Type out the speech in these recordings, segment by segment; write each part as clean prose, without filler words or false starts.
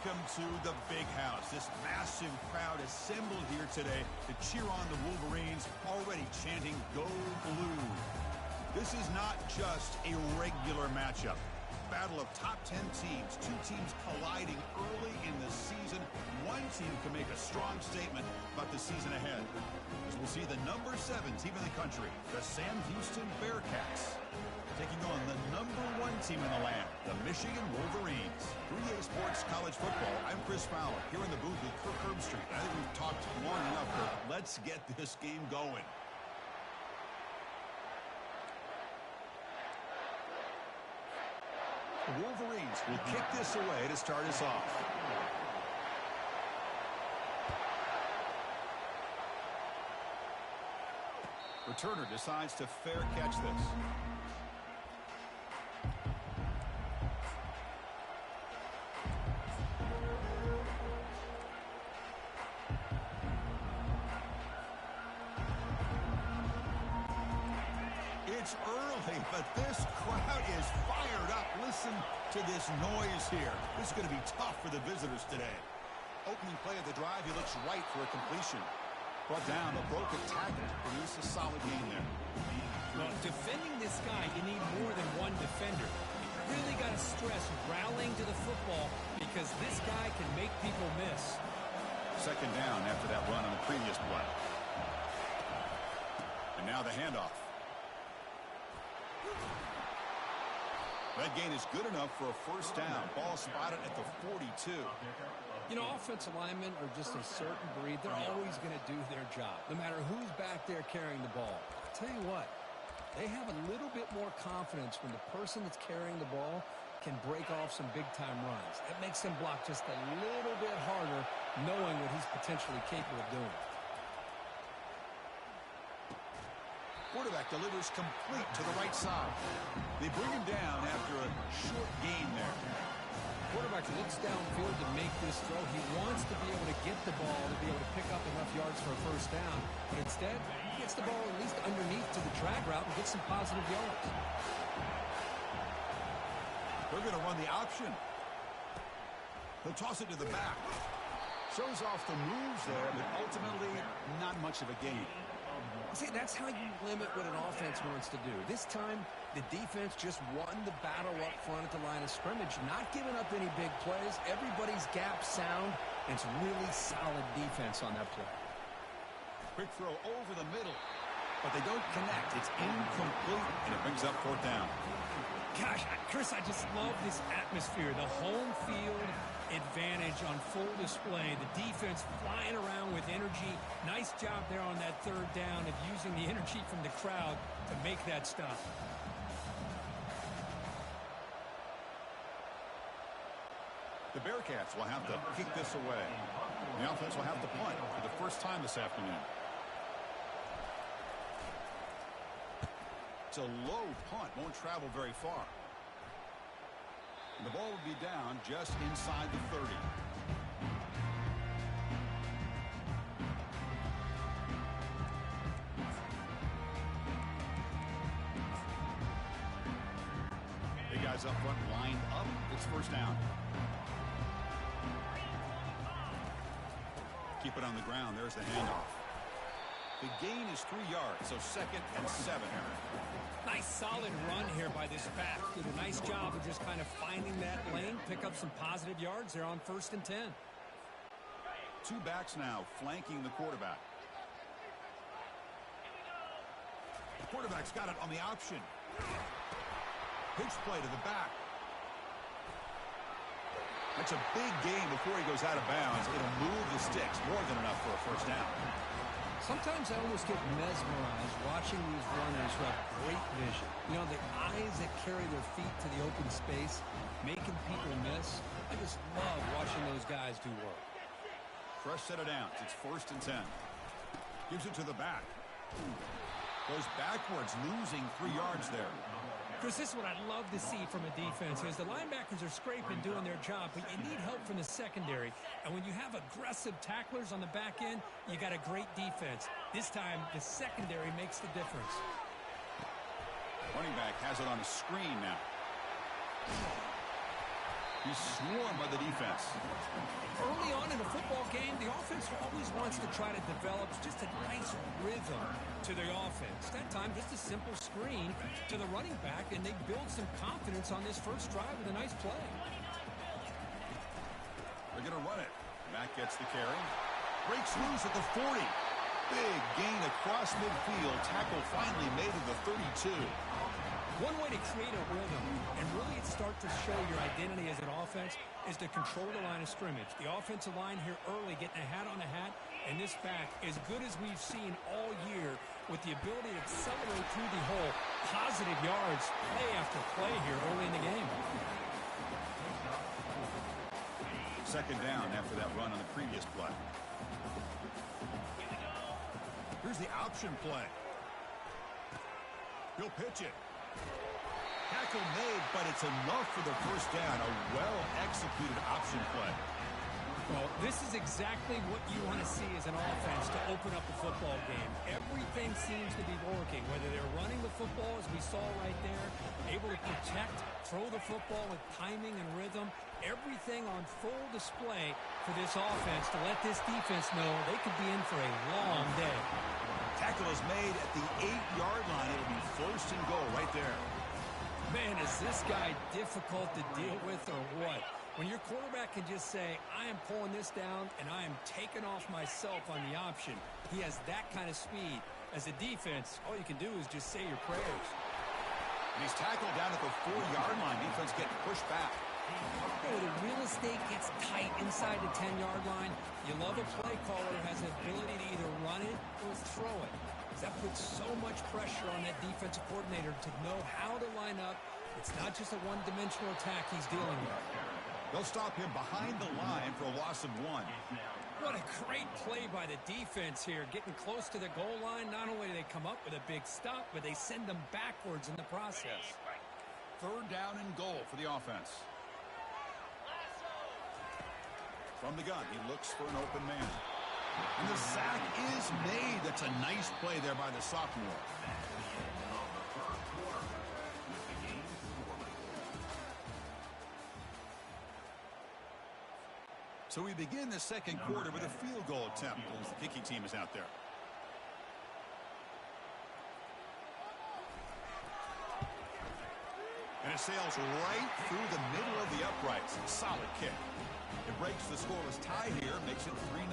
Welcome to the Big House. This massive crowd assembled here today to cheer on the Wolverines, already chanting, "Go Blue." This is not just a regular matchup. Battle of top 10 teams, two teams colliding early in the season. One team can make a strong statement about the season ahead, as we'll see the number 7 team in the country, the Sam Houston Bearcats, taking on the number 1 team in the land, the Michigan Wolverines. 3A Sports College Football. I'm Chris Fowler, here in the booth with Kirk Herbstreit. I think we've talked long enough, but let's get this game going. The Wolverines will kick this away to start us off. Returner decides to fair catch this. It's early, but this crowd is fired up. Listen to this noise here. This is going to be tough for the visitors today. Opening play of the drive, he looks right for a completion. Brought down, a broken tackle to produce a solid gain there. Well, defending this guy, you need more than one defender. You really got to stress rallying to the football because this guy can make people miss. Second down after that run on the previous play. And now the handoff. That gain is good enough for a first down. Ball spotted at the 42. You know, offensive linemen are just a certain breed. They're always going to do their job, no matter who's back there carrying the ball. I'll tell you what, they have a little bit more confidence when the person that's carrying the ball can break off some big-time runs. That makes them block just a little bit harder, knowing what he's potentially capable of doing. Quarterback delivers complete to the right side. They bring him down after a short gain there. Quarterback looks downfield to make this throw. He wants to be able to get the ball to be able to pick up enough yards for a first down. But instead, he gets the ball at least underneath to the drag route and gets some positive yards. They're going to run the option. He'll toss it to the back. Shows off the moves there, but ultimately not much of a gain. See, that's how you limit what an offense wants to do. This time, the defense just won the battle up front at the line of scrimmage, not giving up any big plays. Everybody's gap sound, and it's really solid defense on that play. Quick throw over the middle, but they don't connect. It's incomplete, and it brings up fourth down. Gosh, Chris, I just love this atmosphere. The home field advantage on full display. The defense flying around with energy. Nice job there on that third down of using the energy from the crowd to make that stop. The Bearcats will have to kick this away. The offense will have to punt for the first time this afternoon. It's a low punt, won't travel very far. And the ball will be down just inside the 30. The guys up front lined up. It's first down. Keep it on the ground. There's the handoff. The gain is 3 yards, so 2nd and 7. Nice solid run here by this back. Did a nice job of just kind of finding that lane, pick up some positive yards there on 1st and 10. Two backs now flanking the quarterback. The quarterback's got it on the option. Pitch play to the back. That's a big gain before he goes out of bounds. It'll move the sticks, more than enough for a first down. Sometimes I almost get mesmerized watching these runners who have great vision. You know, the eyes that carry their feet to the open space, making people miss. I just love watching those guys do work. Fresh set of downs. It's 1st and 10. Gives it to the back. Goes backwards, losing 3 yards there. Chris, this is what I love to see from a defense is the linebackers are scraping, doing their job, but you need help from the secondary. And when you have aggressive tacklers on the back end, you got a great defense. This time, the secondary makes the difference. Running back has it on a screen now. He's swarmed by the defense. Early on in a football game, the offense always wants to try to develop just a nice rhythm to the offense. That time, just a simple screen to the running back, and they build some confidence on this first drive with a nice play. They're going to run it. Mack gets the carry. Breaks loose at the 40. Big gain across midfield. Tackle finally made to the 32. One way to create a rhythm and really start to show your identity as an offense is to control the line of scrimmage. The offensive line here early getting a hat on the hat, and this back, as good as we've seen all year, with the ability to accelerate through the hole, positive yards, play after play here early in the game. Second down after that run on the previous play. Here's the option play. He'll pitch it. Tackle made, but it's enough for the first down. A well-executed option play. Well, this is exactly what you want to see as an offense to open up the football game. Everything seems to be working, whether they're running the football, as we saw right there, able to protect, throw the football with timing and rhythm. Everything on full display for this offense to let this defense know they could be in for a long day. Tackle is made at the 8-yard line. It'll be first and goal right there. Man, is this guy difficult to deal with or what? When your quarterback can just say, I am pulling this down and I am taking off myself on the option. He has that kind of speed. As a defense, all you can do is just say your prayers. And he's tackled down at the 4-yard line. Defense getting pushed back. Oh, the real estate gets tight inside the 10-yard line. You love a play caller who has the ability to either run it or throw it. That puts so much pressure on that defensive coordinator to know how to line up. It's not just a one-dimensional attack he's dealing with. They'll stop him behind the line for a loss of 1. What a great play by the defense here, getting close to the goal line. Not only do they come up with a big stop, but they send them backwards in the process. Third down and goal for the offense. From the gun, he looks for an open man. And the sack is made. That's a nice play there by the sophomore. So we begin the second quarter with a field goal attempt as the kicking team is out there. And it sails right through the middle of the uprights. Solid kick. It breaks the scoreless tie here, makes it 3-0.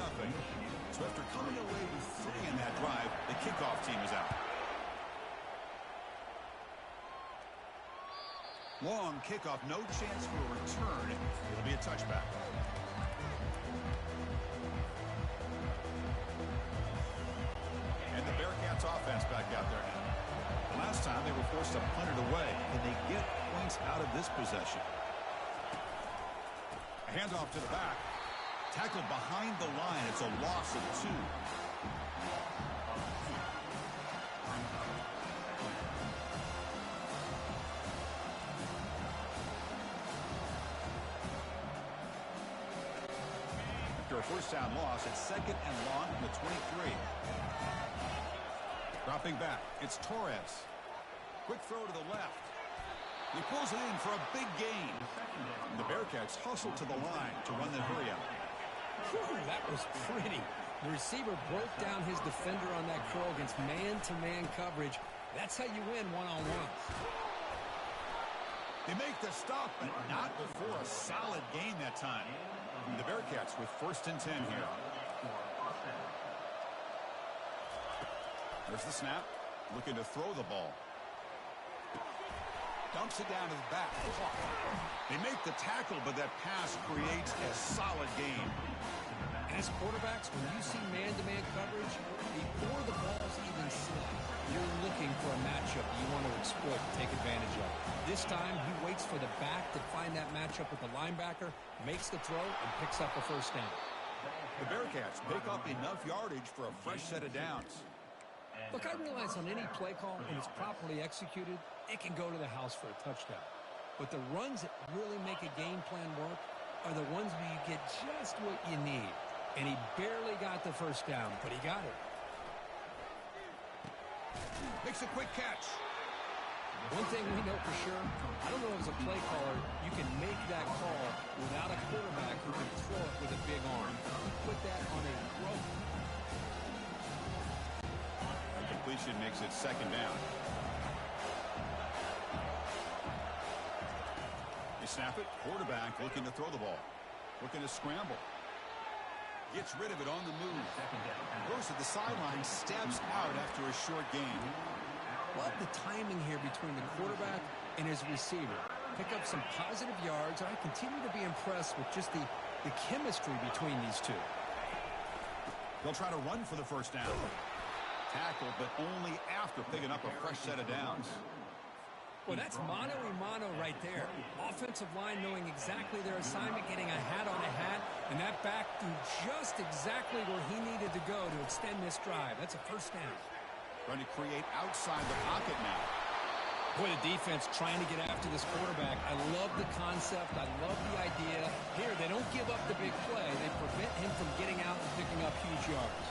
So after coming away with 3 in that drive, the kickoff team is out. Long kickoff, no chance for a return. It'll be a touchback. And the Bearcats offense back out there now. Last time they were forced to punt it away. Can they get points out of this possession? A handoff to the back. Tackled behind the line. It's a loss of 2. After a first down loss, it's second and long from the 23. Dropping back, it's Torres. Quick throw to the left. He pulls it in for a big gain. And the Bearcats hustle to the line to run the hurry out. Whew, that was pretty. The receiver broke down his defender on that curl against man-to-man coverage. That's how you win one-on-one. They make the stop, but not before a solid gain that time. And the Bearcats with first and 10 here. There's the snap. Looking to throw the ball. Dumps it down to the back. They make the tackle, but that pass creates a solid gain. As quarterbacks, when you see man-to-man coverage, before the ball's even snapped, you're looking for a matchup you want to exploit and take advantage of. This time, he waits for the back to find that matchup with the linebacker, makes the throw, and picks up a first down. The Bearcats pick up enough yardage for a fresh set of downs. Look, I realize on any play call, when it's properly executed, it can go to the house for a touchdown. But the runs that really make a game plan work are the ones where you get just what you need. And he barely got the first down, but he got it. Makes a quick catch. One thing we know for sure, I don't know as a play caller, you can make that call without a quarterback who can throw it with a big arm. He put that on a rope. The completion makes it second down. They snap it. Quarterback looking to throw the ball. Looking to scramble. Gets rid of it on the move. Goes to the sideline, steps out after a short gain. Love the timing here between the quarterback and his receiver. Pick up some positive yards, and I continue to be impressed with just the chemistry between these two. They'll try to run for the first down. Tackle, but only after picking up a fresh set of downs. Well, that's mano-a-mano right there. Offensive line knowing exactly their assignment, getting a hat on a hat, and that back threw just exactly where he needed to go to extend this drive. That's a first down. Trying to create outside the pocket now. Boy, the defense trying to get after this quarterback. I love the concept. I love the idea. Here, they don't give up the big play. They prevent him from getting out and picking up huge yards.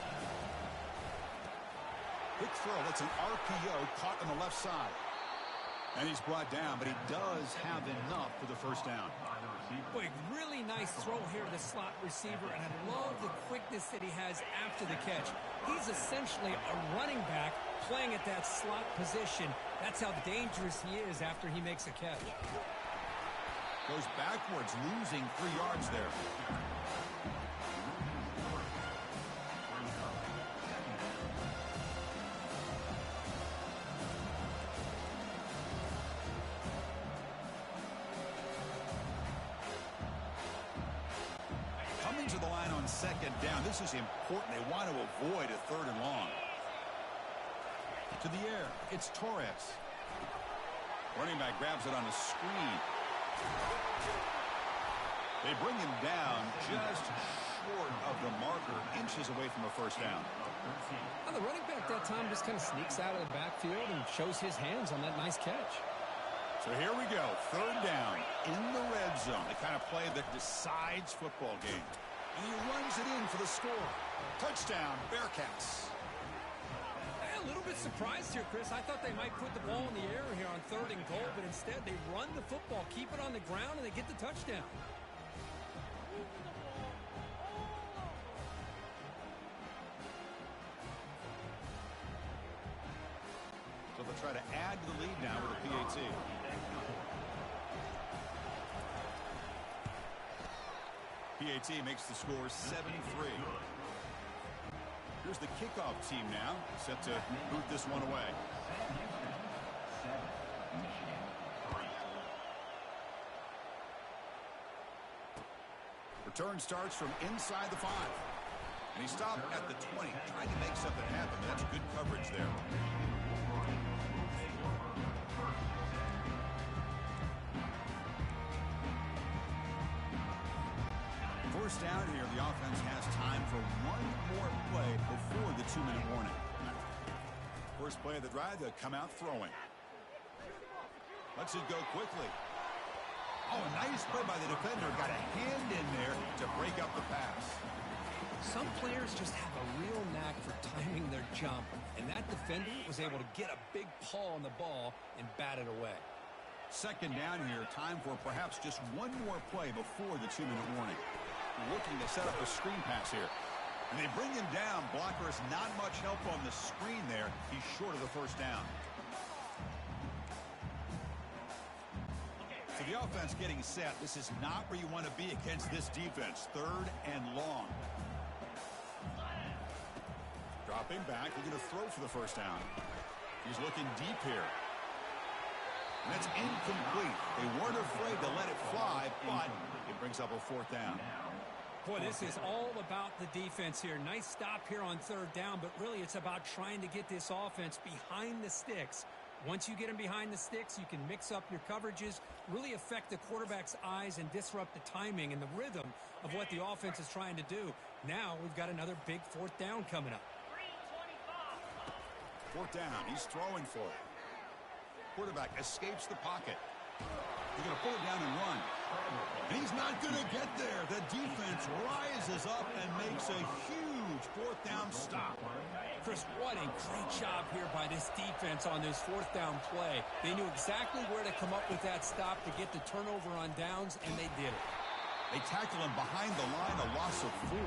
Quick throw. That's an RPO caught on the left side. And he's brought down, but he does have enough for the first down. Boy, really nice throw here to the slot receiver, and I love the quickness that he has after the catch. He's essentially a running back playing at that slot position. That's how dangerous he is after he makes a catch. Goes backwards, losing 3 yards there. To the line on second down. This is important. They want to avoid a third and long. To the air. It's Torres. Running back grabs it on a screen. They bring him down just short of the marker, inches away from a first down. Now the running back that time just kind of sneaks out of the backfield and shows his hands on that nice catch. So here we go. Third down in the red zone. The kind of play that decides football game. And he runs it in for the score. Touchdown, Bearcats. A little bit surprised here, Chris. I thought they might put the ball in the air here on 3rd and goal, but instead they run the football, keep it on the ground, and they get the touchdown. So they'll try to add to the lead now with a PAT. PAT makes the score 7-3. Here's the kickoff team now, set to boot this one away. Return starts from inside the 5. And he stopped at the 20, trying to make something happen. That's good coverage there. First down here, the offense has time for one more play before the 2-minute warning. First play of the drive, they'll come out throwing. Lets it go quickly. Oh, a nice play by the defender. Got a hand in there to break up the pass. Some players just have a real knack for timing their jump, and that defender was able to get a big paw on the ball and bat it away. Second down here, time for perhaps just one more play before the 2-minute warning. Looking to set up a screen pass here. And they bring him down. Blocker is not much help on the screen there. He's short of the first down. So the offense getting set. This is not where you want to be against this defense. 3rd and long. Dropping back. Looking to throw for the first down. He's looking deep here. And that's incomplete. They weren't afraid to let it fly, but it brings up a 4th down. Boy, this is all about the defense here. Nice stop here on 3rd down, but really it's about trying to get this offense behind the sticks. Once you get them behind the sticks, you can mix up your coverages, really affect the quarterback's eyes and disrupt the timing and the rhythm of what the offense is trying to do. Now we've got another big 4th down coming up. 4th down. He's throwing for it. Quarterback escapes the pocket. They're going to pull it down and run. And he's not going to get there. The defense rises up and makes a huge huge fourth down stop. Chris, what a great job here by this defense on this fourth down play. They knew exactly where to come up with that stop to get the turnover on downs, and they did it. They tackle him behind the line, a loss of 4.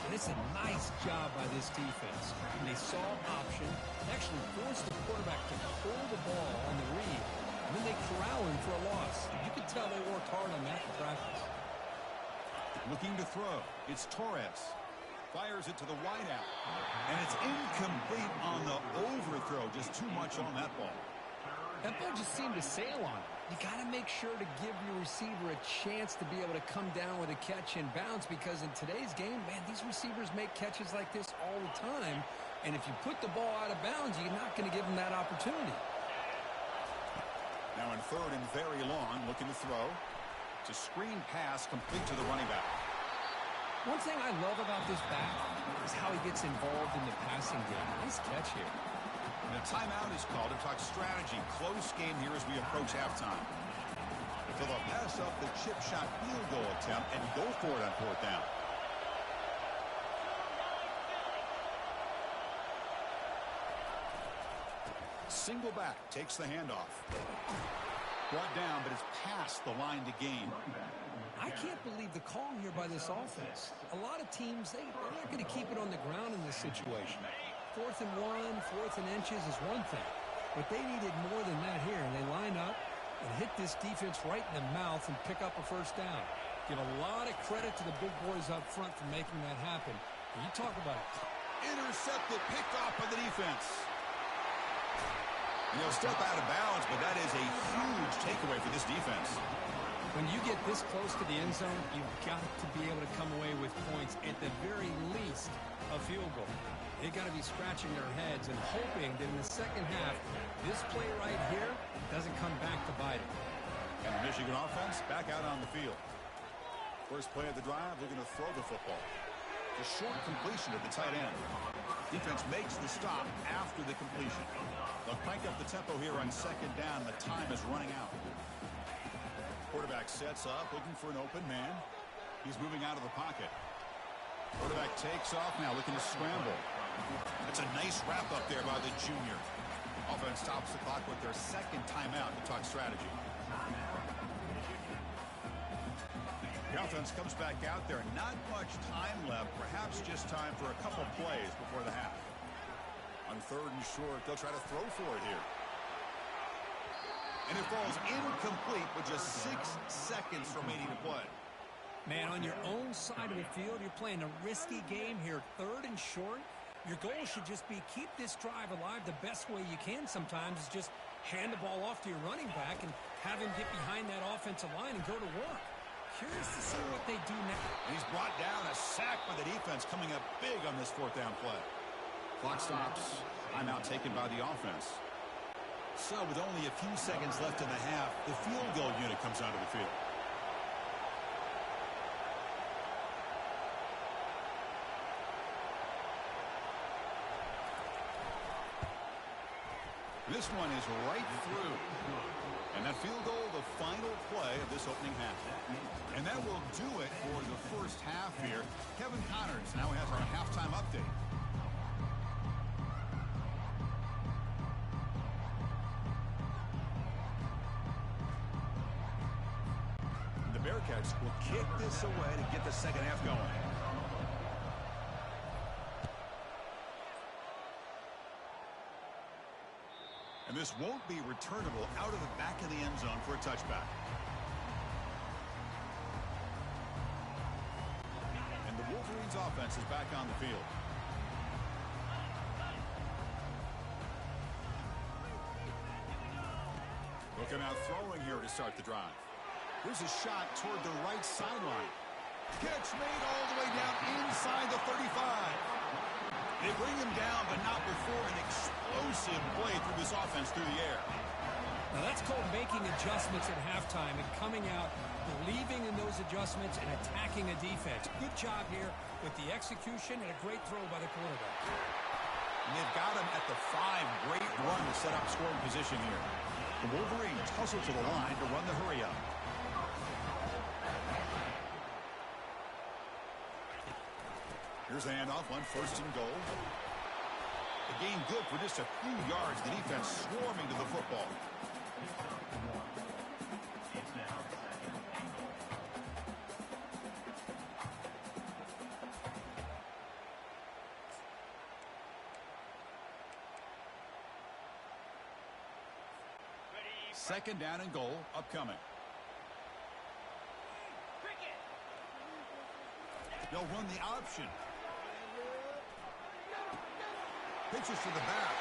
And it's a nice job by this defense. And they saw option, actually forced the quarterback to pull the ball on the read, and then they corral him for a loss. You could tell they worked hard on that in practice. Looking to throw. It's Torres. Fires it to the wideout. And it's incomplete on the overthrow. Just too much on that ball. That ball just seemed to sail on it. You got to make sure to give your receiver a chance to be able to come down with a catch and bounce, because in today's game, man, these receivers make catches like this all the time. And if you put the ball out of bounds, you're not going to give them that opportunity. Now in third and very long, looking to throw. It's a screen pass complete to the running back. One thing I love about this back is how he gets involved in the passing game. Nice catch here. And a timeout is called to talk strategy. Close game here as we approach halftime. So they'll pass up the chip shot field goal attempt and go for it on fourth down. Single back takes the handoff. Brought down, but it's past the line to gain. I can't believe the call here by this offense. A lot of teams, they're not going to keep it on the ground in this situation. 4th and 1, 4th and inches is one thing. But they needed more than that here. And they line up and hit this defense right in the mouth and pick up a first down. Give a lot of credit to the big boys up front for making that happen. And you talk about it. Intercepted, picked off by the defense. You know, step out of bounds, but that is a huge takeaway for this defense. When you get this close to the end zone, you've got to be able to come away with points, at the very least a field goal. They got to be scratching their heads and hoping that in the second half, this play right here doesn't come back to bite it. And the Michigan offense back out on the field. First play of the drive, looking to throw the football. The short completion of the tight end. Defense makes the stop after the completion. They'll crank up the tempo here on second down. The time is running out. Quarterback sets up, looking for an open man. He's moving out of the pocket. Quarterback takes off now, looking to scramble. That's a nice wrap up there by the junior. Offense stops the clock with their second timeout to talk strategy. The offense comes back out there. Not much time left. Perhaps just time for a couple plays before the half. On third and short, they'll try to throw for it here. And it falls incomplete with just 6 seconds remaining to play. Man, on your own side of the field, you're playing a risky game here. Third and short. Your goal should just be keep this drive alive the best way you can sometimes is just hand the ball off to your running back and have him get behind that offensive line and go to work. Curious to see what they do now. And he's brought down, a sack by the defense coming up big on this fourth down play. Clock stops. Timeout taken by the offense. So with only a few seconds left in the half, the field goal unit comes onto the field. This one is right through. And that field goal, the final play of this opening half. And that will do it for the first half here. Kevin Connors now has our halftime update. The Bearcats will kick this away to get the second half going. And this won't be returnable out of the back of the end zone for a touchback. And the Wolverines offense is back on the field. Looking out throwing here to start the drive. Here's a shot toward the right sideline. Catch made all the way down inside the 35. They bring him down, but not before an explosive play through this offense through the air. Now that's called making adjustments at halftime and coming out, believing in those adjustments and attacking a defense. Good job here with the execution and a great throw by the quarterback. And they've got him at the 5. Great run to set up scoring position here. The Wolverines hustle to the line to run the hurry up. Here's the handoff on 1st and goal. The gain good for just a few yards. The defense swarming to the football. Second down and goal upcoming. They'll run the option. Pitches to the back.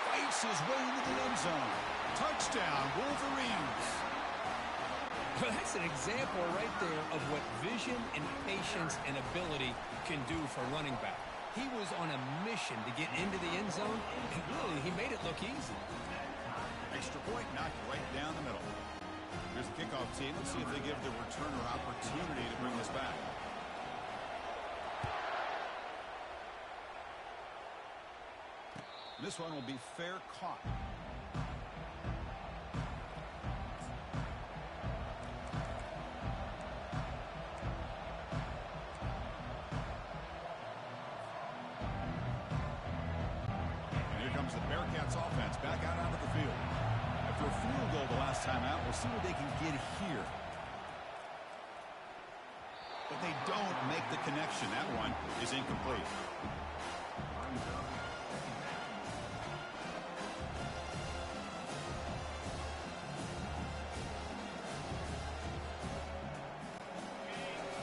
Fights his way into the end zone. Touchdown, Wolverines. Well, that's an example right there of what vision and patience and ability can do for a running back. He was on a mission to get into the end zone, and really, he made it look easy. Extra point knocked right down the middle. Here's the kickoff team. Let's see if they give the returner opportunity to bring this back. This one will be fair caught. And here comes the Bearcats offense back out onto the field. After a field goal the last time out, we'll see what they can get here. But they don't make the connection. That one is incomplete.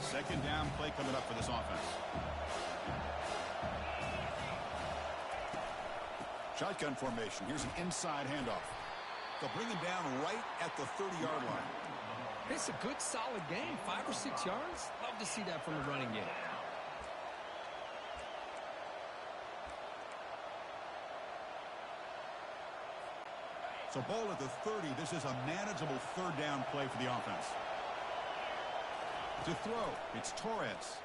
Second down play coming up for this offense. Shotgun formation. Here's an inside handoff. They'll bring him down right at the 30-yard line. It's a good, solid game. 5 or 6 yards. Love to see that from the running game. So ball at the 30. This is a manageable third down play for the offense. To throw, it's Torres.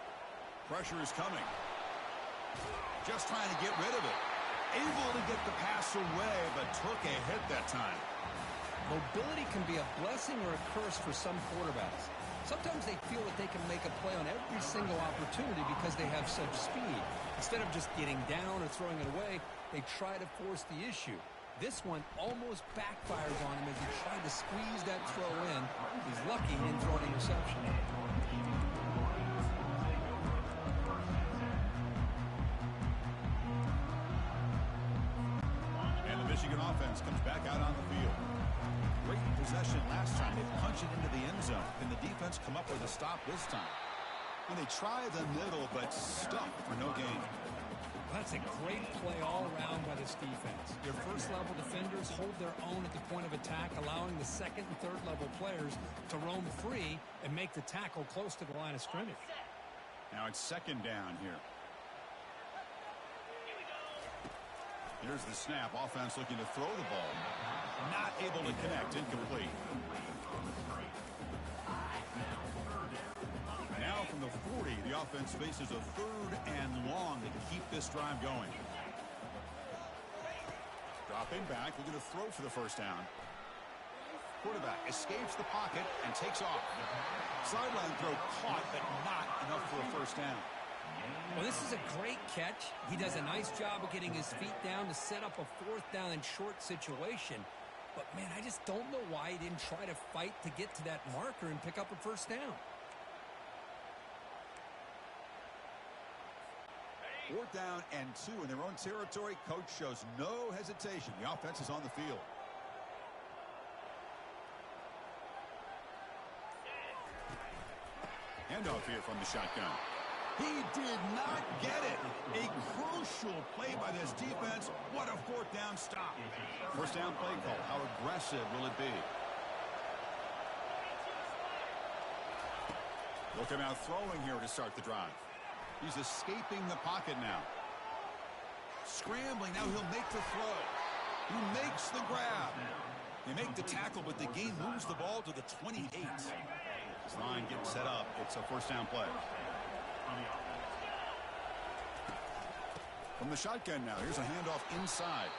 Pressure is coming. Just trying to get rid of it. Able to get the pass away, but took a hit that time. Mobility can be a blessing or a curse for some quarterbacks. Sometimes they feel that they can make a play on every single opportunity because they have such speed. Instead of just getting down or throwing it away, they try to force the issue. This one almost backfires on him as he tried to squeeze that throw in. He's lucky he didn't throw an interception. And the Michigan offense comes back out on the field. Great possession last time. They punch it into the end zone. Can the defense come up with a stop this time? And they try the middle, but stuck for no gain. That's a great play all around by this defense. Your first-level defenders hold their own at the point of attack, allowing the second and third-level players to roam free and make the tackle close to the line of scrimmage. Now it's second down here. Here's the snap. Offense looking to throw the ball. Not able to connect. Incomplete. Now from the 40, the offense faces a third and long to keep this drive going. Dropping back, looking to throw for the first down. Quarterback escapes the pocket and takes off. Sideline throw caught, but not enough for a first down. Well, this is a great catch. He does a nice job of getting his feet down to set up a fourth down and short situation. But, man, I just don't know why he didn't try to fight to get to that marker and pick up a first down. Fourth down and 2 in their own territory. Coach shows no hesitation. The offense is on the field. Handoff here from the shotgun. He did not get it. A crucial play by this defense. What a fourth down stop. First down play call. How aggressive will it be? They'll come out throwing here to start the drive. He's escaping the pocket now. Scrambling. Now he'll make the throw. He makes the grab. They make the tackle, but the game moves the ball to the 28. This line getting set up. It's a first down play. From the shotgun now. Here's a handoff inside.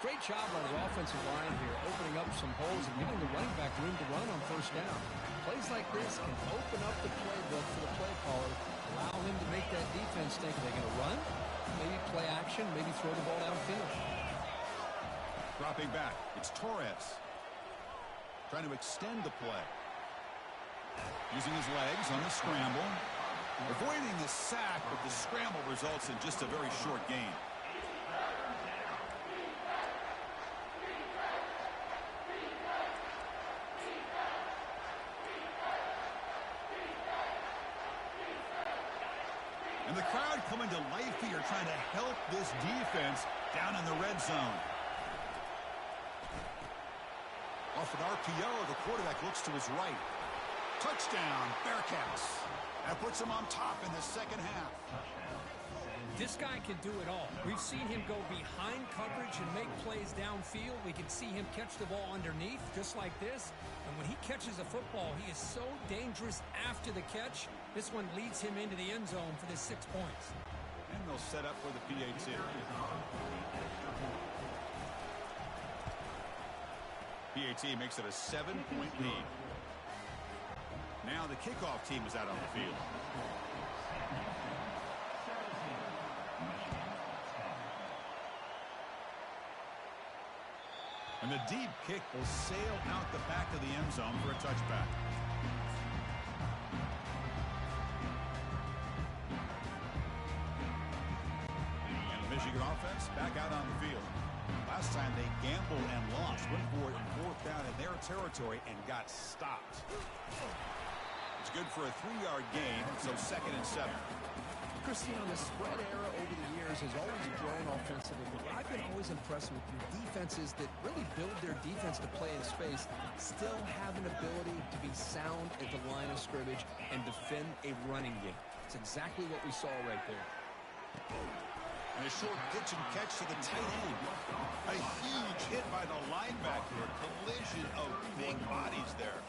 Great job by the offensive line here, opening up some holes and giving the running back room to run on first down. Plays like this can open up the playbook for the play caller, allow him to make that defense defense think? Are they going to run? Maybe play action, maybe throw the ball downfield. Dropping back, it's Torres. Trying to extend the play. Using his legs on the scramble. Avoiding the sack, but the scramble results in just a very short gain. And the crowd coming to life here, trying to help this defense down in the red zone. Off an RPO, the quarterback looks to his right. Touchdown, Bearcats. That puts him on top in the second half. This guy can do it all. We've seen him go behind coverage and make plays downfield. We can see him catch the ball underneath, just like this. And when he catches a football, he is so dangerous after the catch. This one leads him into the end zone for the 6 points. And they'll set up for the PAT. PAT makes it a 7-point lead. Now the kickoff team is out on the field. And the deep kick will sail out the back of the end zone for a touchback. And the Michigan offense back out on the field. Last time they gambled and lost, went for it in 4th down in their territory and got stopped. It's good for a 3-yard gain, so 2nd and 7. Christian, the spread era over the years has always grown offensively, but I've been always impressed with your defenses that really build their defense to play in space, still have an ability to be sound at the line of scrimmage and defend a running game. It's exactly what we saw right there. And a short pitch and catch to the tight end. A huge hit by the linebacker. A collision of big bodies there.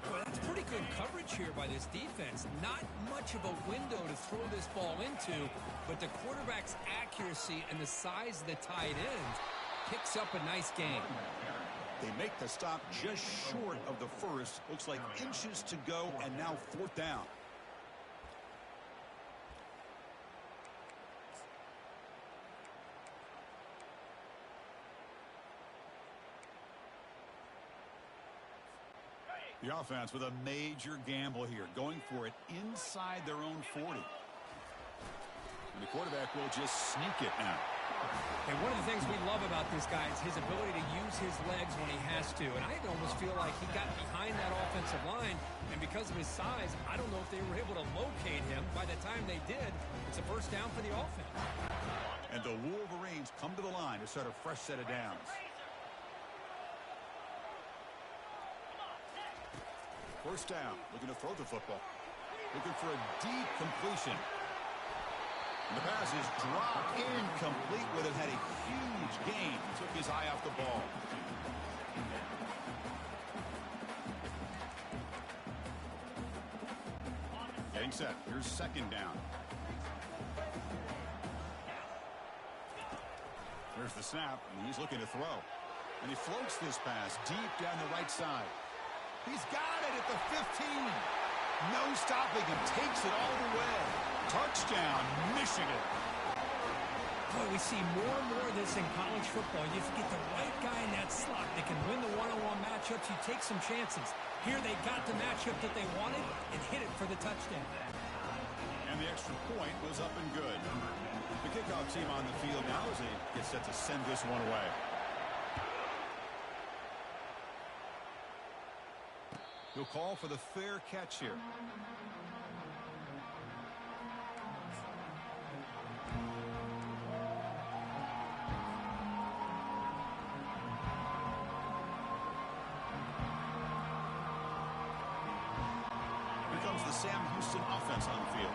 Well, that's pretty good coverage here by this defense. Not much of a window to throw this ball into, but the quarterback's accuracy and the size of the tight end picks up a nice gain. They make the stop just short of the first. Looks like inches to go, and now 4th down. The offense with a major gamble here, going for it inside their own 40. And the quarterback will just sneak it now. And one of the things we love about this guy is his ability to use his legs when he has to. And I almost feel like he got behind that offensive line, and because of his size, I don't know if they were able to locate him. By the time they did, it's a 1st down for the offense. And the Wolverines come to the line to start a fresh set of downs. First down, looking to throw the football. Looking for a deep completion. And the pass is dropped incomplete. Would have had a huge gain. Took his eye off the ball. Getting set. Here's 2nd down. There's the snap, and he's looking to throw. And he floats this pass deep down the right side. He's got it at the 15. No stopping him. Takes it all the way. Touchdown, Michigan. Boy, we see more and more of this in college football. You get the right guy in that slot that can win the one-on-one matchups. You take some chances. Here they got the matchup that they wanted and hit it for the touchdown. And the extra point was up and good. The kickoff team on the field now as they get set to send this one away. He'll call for the fair catch here. Here comes the Sam Houston offense on the field.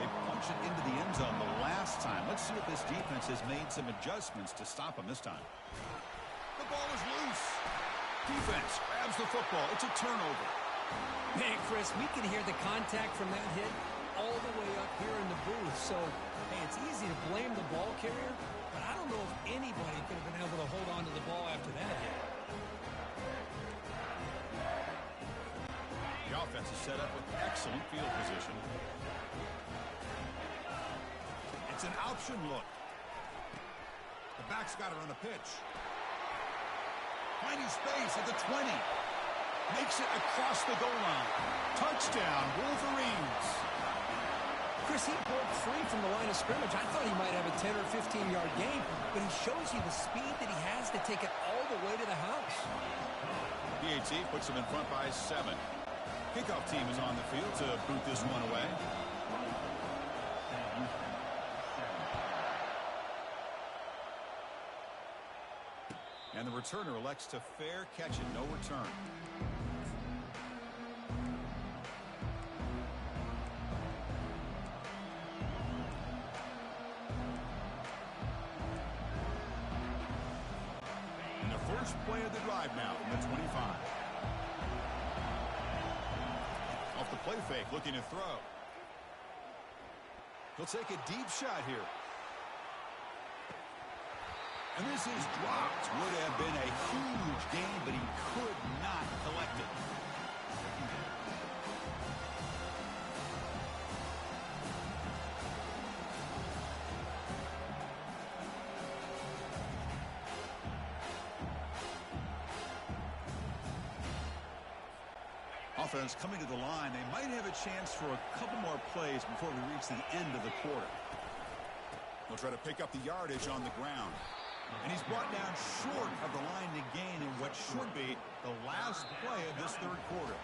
They punch it into the end zone the last time. Let's see if this defense has made some adjustments to stop them this time. The ball is loose. Defense grabs the football. It's a turnover. Man, Chris, we can hear the contact from that hit all the way up here in the booth. So, hey, it's easy to blame the ball carrier, but I don't know if anybody could have been able to hold on to the ball after that hit. The offense is set up with excellent field position. It's an option look. The back's got her on the pitch. Finding space at the 20. Makes it across the goal line. Touchdown, Wolverines. Chris, he broke free from the line of scrimmage. I thought he might have a 10 or 15-yard gain, but he shows you the speed that he has to take it all the way to the house. PAT puts him in front by 7. Kickoff team is on the field to boot this one away. And the returner elects to fair catch and no return. And the first play of the drive now from the 25. Off the play fake, looking to throw. He'll take a deep shot here. And this is dropped. Would have been a huge gain, but he could not collect it. Offense coming to the line. They might have a chance for a couple more plays before we reach the end of the quarter. They'll try to pick up the yardage on the ground. And he's brought down short of the line to gain in what should be the last play of this third quarter.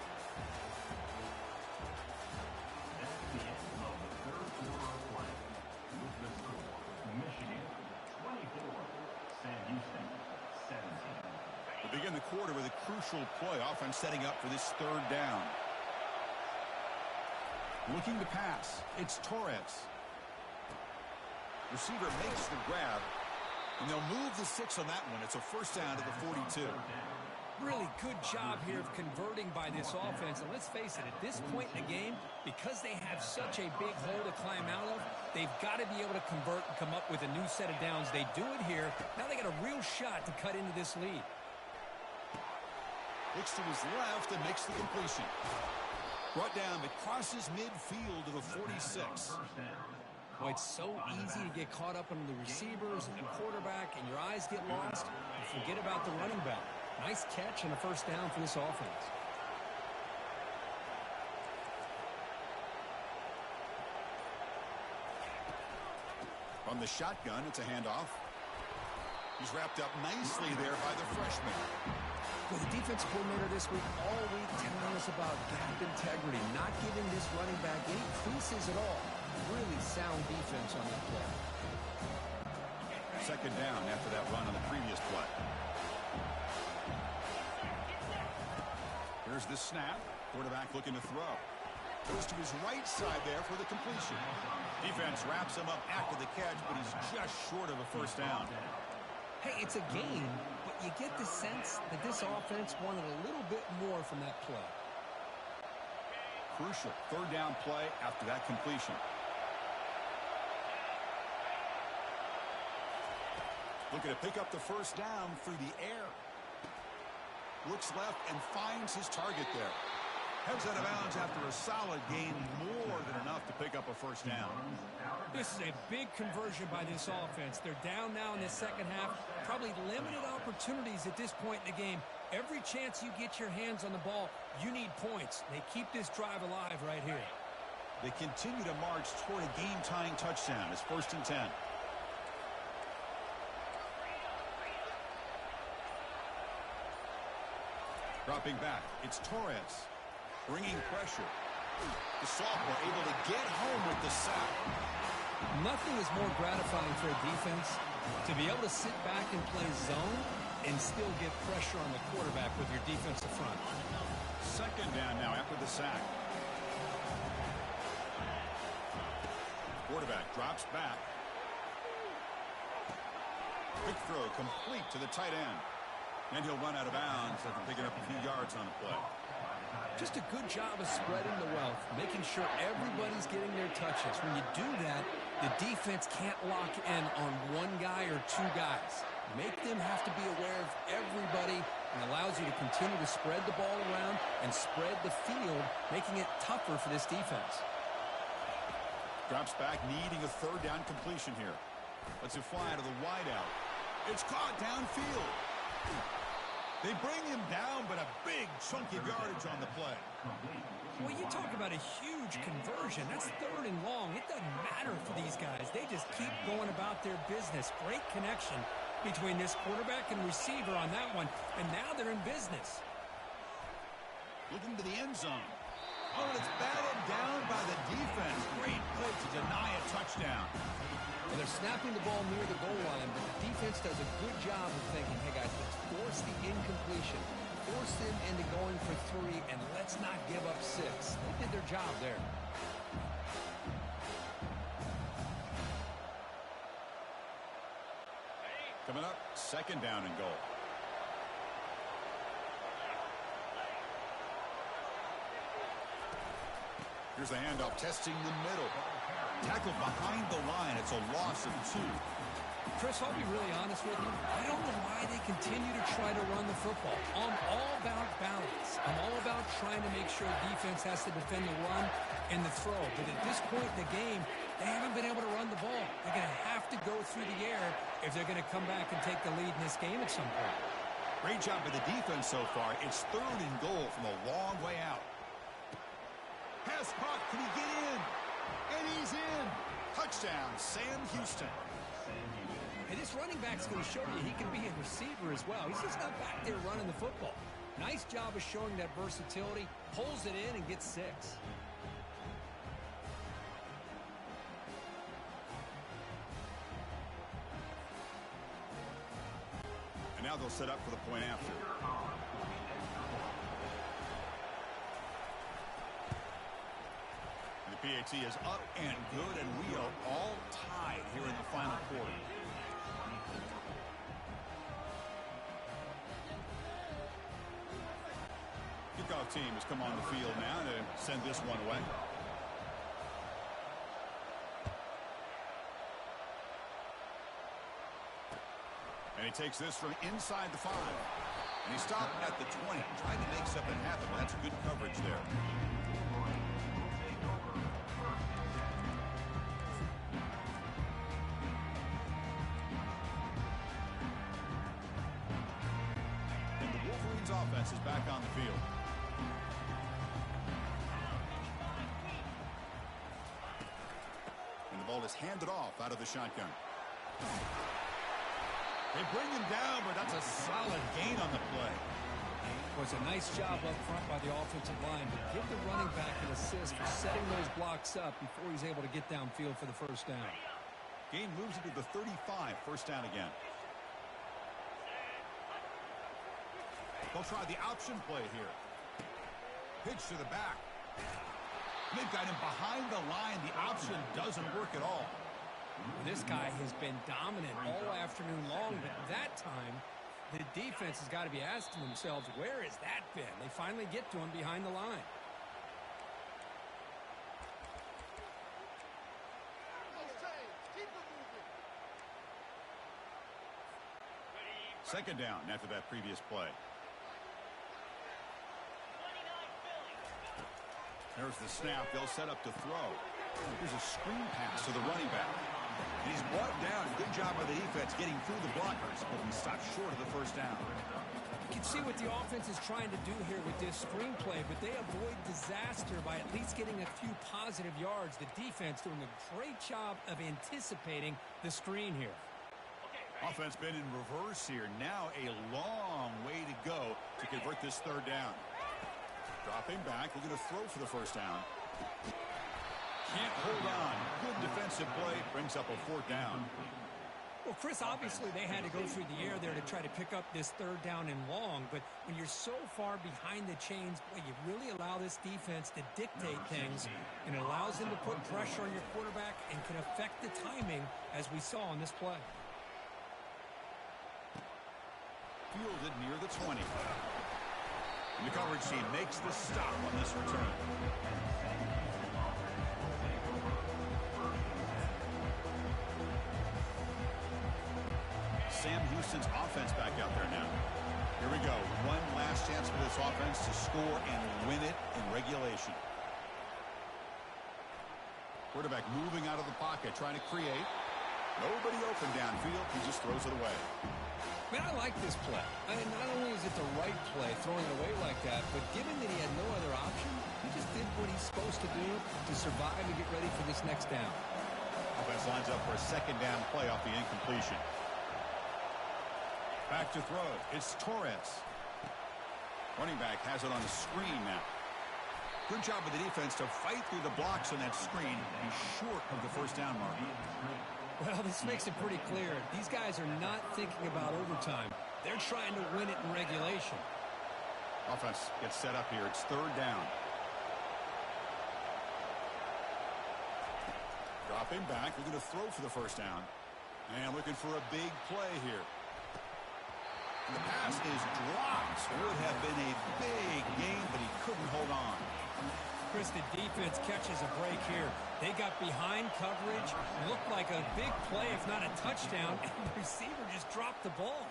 We begin the quarter with a crucial play. Offense setting up for this third down. Looking to pass. It's Torres. Receiver makes the grab. And they'll move the 6 on that one. It's a first down to the 42. Really good job here of converting by this offense. And let's face it, at this point in the game, because they have such a big hole to climb out of, they've got to be able to convert and come up with a new set of downs. They do it here. Now they got a real shot to cut into this lead. Looks to his left and makes the completion. Brought down, but crosses midfield to the 46. Boy, it's so easy to get caught up on the receivers and the quarterback, and your eyes get lost. You forget about the running back. Nice catch and a first down for this offense. From the shotgun, it's a handoff. He's wrapped up nicely there by the freshman. Well, the defensive coordinator this week all week telling us about gap integrity, not giving this running back any creases at all. Really sound defense on that play. Second down after that run on the previous play. Here's the snap. Quarterback looking to throw. Goes to his right side there for the completion. Defense wraps him up after the catch, but he's just short of a first down. Hey, it's a game, but you get the sense that this offense wanted a little bit more from that play. Crucial third down play after that completion. Looking to pick up the first down through the air. Looks left and finds his target there. Heads out of bounds after a solid gain, more than enough to pick up a first down. This is a big conversion by this offense. They're down now in the second half. Probably limited opportunities at this point in the game. Every chance you get your hands on the ball, you need points. They keep this drive alive right here. They continue to march toward a game-tying touchdown. It's 1st and 10. Dropping back, it's Torres. Bringing pressure. The sophomore able to get home with the sack. Nothing is more gratifying for a defense to be able to sit back and play zone and still get pressure on the quarterback with your defensive front. Second down now after the sack. Quarterback drops back. Quick throw complete to the tight end. And he'll run out of bounds after picking up a few yards on the play. Just a good job of spreading the wealth, making sure everybody's getting their touches. When you do that, the defense can't lock in on one guy or two guys. Make them have to be aware of everybody, and allows you to continue to spread the ball around and spread the field, making it tougher for this defense. Drops back, needing a third down completion here. Lets it fly to the wideout. It's caught downfield. They bring him down, but a big chunk of yardage on the play. Well, you talk about a huge conversion. That's 3rd and long. It doesn't matter for these guys. They just keep going about their business. Great connection between this quarterback and receiver on that one, and now they're in business. Looking to the end zone. Oh, and it's batted down by the defense. Great play to deny a touchdown. Well, they're snapping the ball near the goal line, but the defense does a good job of thinking, hey, guys, let's force the incompletion. Force them into going for 3, and let's not give up 6. They did their job there. Coming up, 2nd down and goal. Here's the handoff, testing the middle. Tackled behind the line. It's a loss of 2. Chris, I'll be really honest with you. I don't know why they continue to try to run the football. I'm all about balance. I'm all about trying to make sure defense has to defend the run and the throw. But at this point in the game, they haven't been able to run the ball. They're going to have to go through the air if they're going to come back and take the lead in this game at some point. Great job by the defense so far. It's 3rd and goal from a long way out. Pass caught. Can he get in? And he's in. Touchdown, Sam Houston. And this running back's going to show you he can be a receiver as well. He's just not back there running the football. Nice job of showing that versatility. Pulls it in and gets 6. And now they'll set up for the point after. PAT is up and good, and we are all tied here in the final quarter. Kickoff team has come on the field now to send this one away. And he takes this from inside the 5. And he stopped at the 20, trying to make something happen. Well, that's good coverage there. Offense is back on the field. And the ball is handed off out of the shotgun. They bring him down, but that's a solid gain on the play. It was a nice job up front by the offensive line, but give the running back an assist for setting those blocks up before he's able to get downfield for the 1st down. Gain moves it to the 35, 1st down again. They'll try the option play here. Pitch to the back. They've got him behind the line. The option doesn't work at all. This guy has been dominant all afternoon long, but that time, the defense has got to be asking themselves, where has that been? They finally get to him behind the line. Second down after that previous play. There's the snap. They'll set up to throw. Here's a screen pass to the running back. And he's brought down. Good job by the defense getting through the blockers, but he stopped short of the 1st down. You can see what the offense is trying to do here with this screenplay, but they avoid disaster by at least getting a few positive yards. The defense doing a great job of anticipating the screen here. Offense been in reverse here. Now a long way to go to convert this 3rd down. Dropping back, looking to throw for the 1st down. Can't hold on. Good defensive play. Brings up a 4th down. Well, Chris, obviously they had to go through the air there to try to pick up this 3rd down and long, but when you're so far behind the chains, boy, you really allow this defense to dictate things, and it allows them to put pressure on your quarterback and can affect the timing, as we saw on this play. Fielded near the 20. And the coverage team makes the stop on this return. Sam Houston's offense back out there now. Here we go. One last chance for this offense to score and win it in regulation. Quarterback moving out of the pocket, trying to create. Nobody open downfield. He just throws it away. Man, I like this play. I mean, not only is it the right play, throwing it away like that, but given that he had no other option, he just did what he's supposed to do to survive and get ready for this next down. Offense lines up for a second down play off the incompletion. Back to throw. It's Torres. Running back has it on the screen now. Good job of the defense to fight through the blocks on that screen. He's short of the first down mark. Well, this makes it pretty clear. These guys are not thinking about overtime. They're trying to win it in regulation. Offense gets set up here. It's third down. Dropping back. They're going to throw for the first down. And looking for a big play here. And the pass is dropped. Would have been a big gain, but he couldn't hold on. Chris, the defense catches a break here. They got behind coverage. Looked like a big play, if not a touchdown. And the receiver just dropped the ball.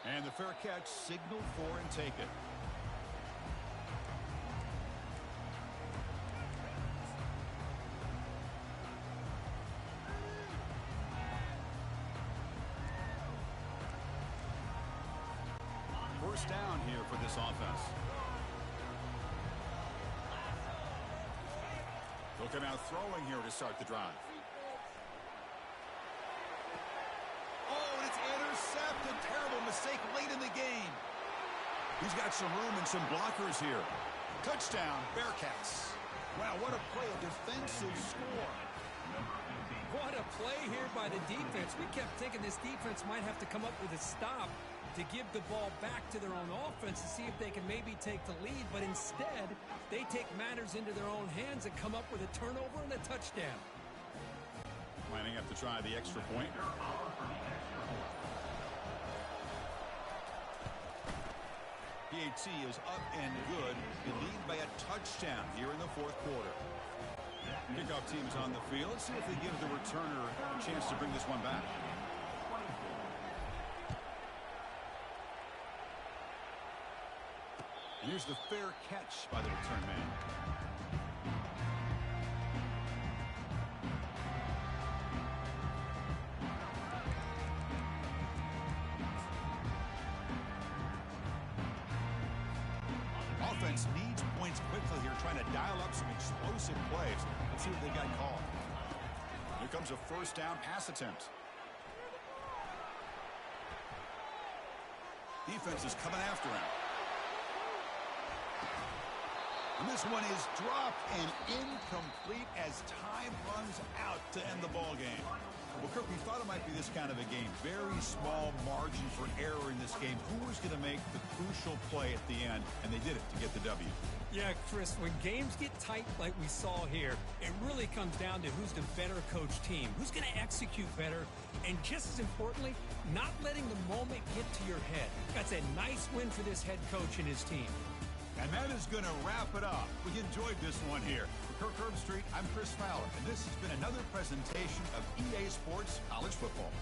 And the fair catch signaled for and taken. First down here for this offense. Looking out throwing here to start the drive. Oh, and it's intercepted. Terrible mistake late in the game. He's got some room and some blockers here. Touchdown, Bearcats. Wow, what a play, a defensive score. What a play here by the defense. We kept thinking this defense might have to come up with a stop to give the ball back to their own offense to see if they can maybe take the lead, but instead they take matters into their own hands and come up with a turnover and a touchdown. Lining up to try the extra point. PAT is up and good. You lead by a touchdown here in the fourth quarter. Kickoff team is on the field. Let's see if they give the returner a chance to bring this one back. Here's the fair catch by the return man. Offense needs points quickly here, trying to dial up some explosive plays. Let's see what they got called. Here comes a first down pass attempt. Defense is coming after him. And this one is dropped and incomplete as time runs out to end the ball game. Well, Kirk, we thought it might be this kind of a game. Very small margin for error in this game. Who was going to make the crucial play at the end? And they did it to get the W. Yeah, Chris, when games get tight like we saw here, it really comes down to who's the better coached team, who's going to execute better, and just as importantly, not letting the moment get to your head. That's a nice win for this head coach and his team. And that is going to wrap it up. We enjoyed this one here. For Kirk Herbstreit, I'm Chris Fowler, and this has been another presentation of EA Sports College Football.